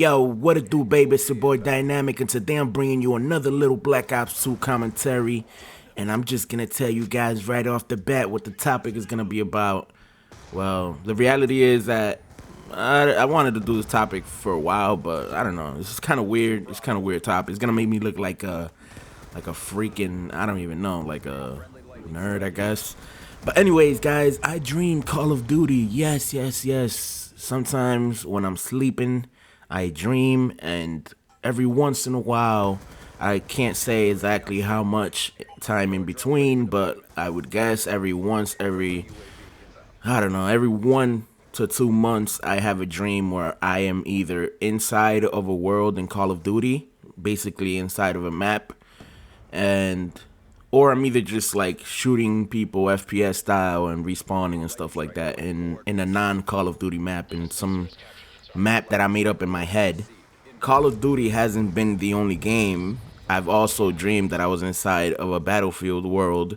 Yo, what it do, baby? It's your boy Dynamic, and today I'm bringing you another little Black Ops 2 commentary. And I'm just gonna tell you guys right off the bat what the topic is gonna be about. Well, the reality is that I wanted to do this topic for a while, but I don't know. This is kind of weird. It's kind of weird topic. It's gonna make me look like a freaking, I don't even know, like a nerd, I guess. But anyways, guys, I dream Call of Duty. Yes, yes, yes. Sometimes when I'm sleeping, I dream, and every once in a while, I can't say exactly how much time in between, but I would guess every 1 to 2 months, I have a dream where I am either inside of a world in Call of Duty, basically inside of a map, or I'm either just like shooting people FPS style and respawning and stuff like that in a non-Call of Duty map, in some map that I made up in my head. Call of Duty hasn't been the only game. I've also dreamed that I was inside of a Battlefield world.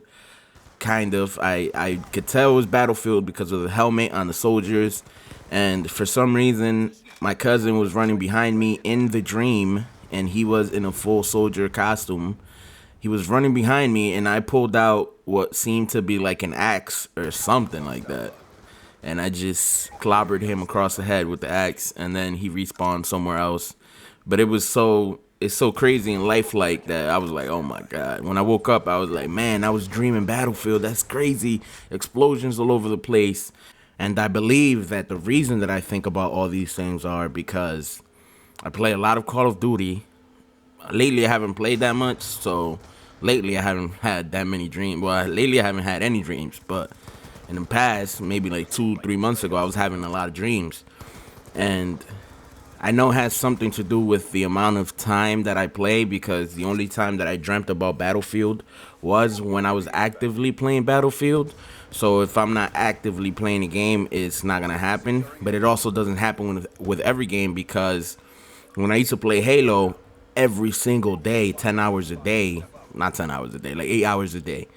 Kind of. I could tell it was Battlefield because of the helmet on the soldiers, and for some reason my cousin was running behind me in the dream, and he was in a full soldier costume. He was running behind me, and I pulled out what seemed to be like an axe or something like that. And I just clobbered him across the head with the axe, and then he respawned somewhere else. But it's so crazy and lifelike that I was like, oh my God. When I woke up, I was like, man, I was dreaming Battlefield. That's crazy. Explosions all over the place. And I believe that the reason that I think about all these things are because I play a lot of Call of Duty. Lately, I haven't played that much, so lately I haven't had that many dreams. Well, lately I haven't had any dreams, but in the past, maybe like 2-3 months ago, I was having a lot of dreams. And I know it has something to do with the amount of time that I play, because the only time that I dreamt about Battlefield was when I was actively playing Battlefield. So if I'm not actively playing a game, it's not going to happen. But it also doesn't happen with every game, because when I used to play Halo, every single day, 10 hours a day, not 10 hours a day, like 8 hours a day.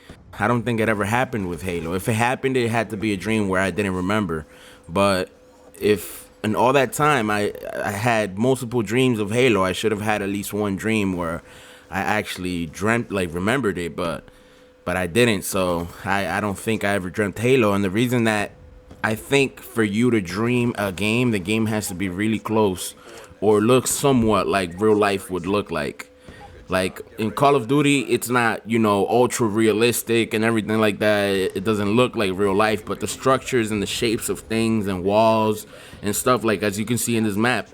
I don't think it ever happened with Halo. If it happened, it had to be a dream where I didn't remember. But if in all that time I had multiple dreams of Halo, I should have had at least one dream where I actually dreamt, like remembered it, but I didn't. So I don't think I ever dreamt Halo. And the reason that I think for you to dream a game, the game has to be really close or look somewhat like real life would look like. Like in Call of Duty, it's not, ultra realistic and everything like that. It doesn't look like real life, but the structures and the shapes of things and walls and stuff, like as you can see in this map,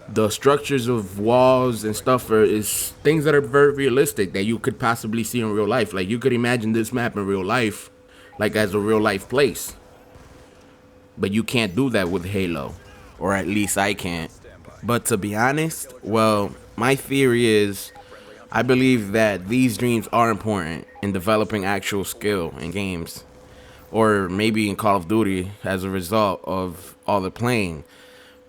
the structures of walls and stuff is things that are very realistic that you could possibly see in real life. Like you could imagine this map in real life, like as a real life place. But you can't do that with Halo, or at least I can't. But to be honest, well, my theory is I believe that these dreams are important in developing actual skill in games, or maybe in Call of Duty as a result of all the playing,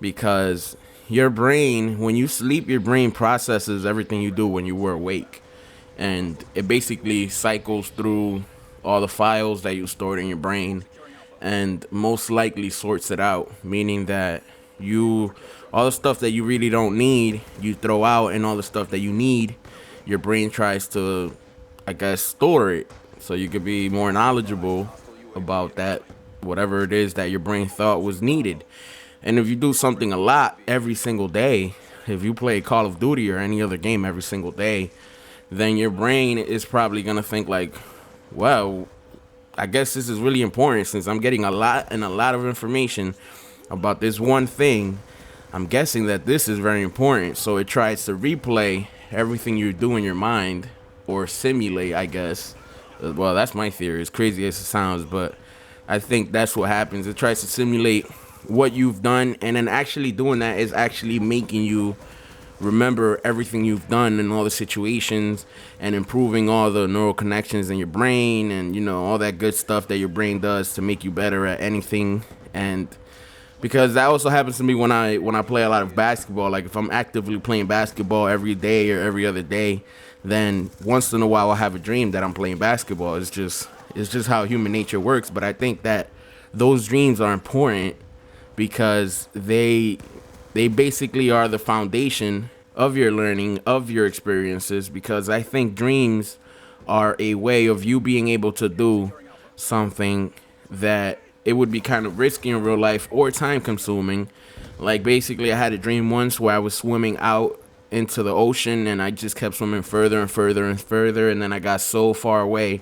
because your brain, when you sleep, your brain processes everything you do when you were awake, and it basically cycles through all the files that you stored in your brain and most likely sorts it out, meaning that all the stuff that you really don't need, you throw out, and all the stuff that you need, your brain tries to, I guess, store it so you could be more knowledgeable about that, whatever it is that your brain thought was needed. And if you do something a lot every single day, if you play Call of Duty or any other game every single day, then your brain is probably going to think like, well, I guess this is really important since I'm getting a lot of information about this one thing. I'm guessing that this is very important. So it tries to replay everything you do in your mind, or simulate, I guess. Well, that's my theory, as crazy as it sounds, but I think that's what happens. It tries to simulate what you've done, and then actually doing that is actually making you remember everything you've done in all the situations, and improving all the neural connections in your brain, and all that good stuff that your brain does to make you better at anything. And because that also happens to me when I play a lot of basketball. Like if I'm actively playing basketball every day or every other day, then once in a while I'll have a dream that I'm playing basketball. It's just how human nature works. But I think that those dreams are important because they They basically are the foundation of your learning, of your experiences, because I think dreams are a way of you being able to do something that it would be kind of risky in real life or time consuming. Like basically I had a dream once where I was swimming out into the ocean and I just kept swimming further and further and further, and then I got so far away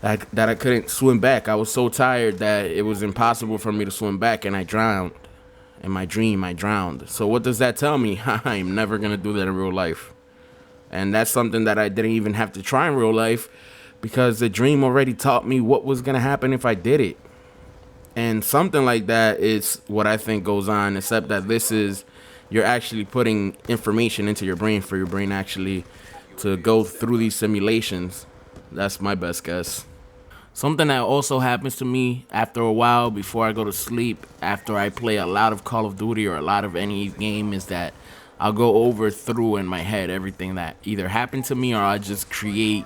that I couldn't swim back. I was so tired that it was impossible for me to swim back, and I drowned. In my dream, I drowned. So what does that tell me? I'm never gonna do that in real life. And that's something that I didn't even have to try in real life, because the dream already taught me what was gonna happen if I did it. And something like that is what I think goes on, except that this is, you're actually putting information into your brain for your brain actually to go through these simulations. That's my best guess. Something that also happens to me after a while before I go to sleep, after I play a lot of Call of Duty or a lot of any game, is that I'll go over through in my head everything that either happened to me, or I just create,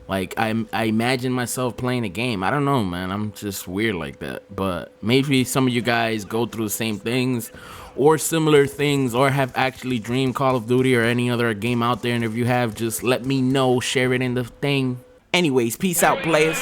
like I imagine myself playing a game. I don't know, man. I'm just weird like that. But maybe some of you guys go through the same things or similar things, or have actually dreamed Call of Duty or any other game out there. And if you have, just let me know. Share it in the thing. Anyways, peace out, players.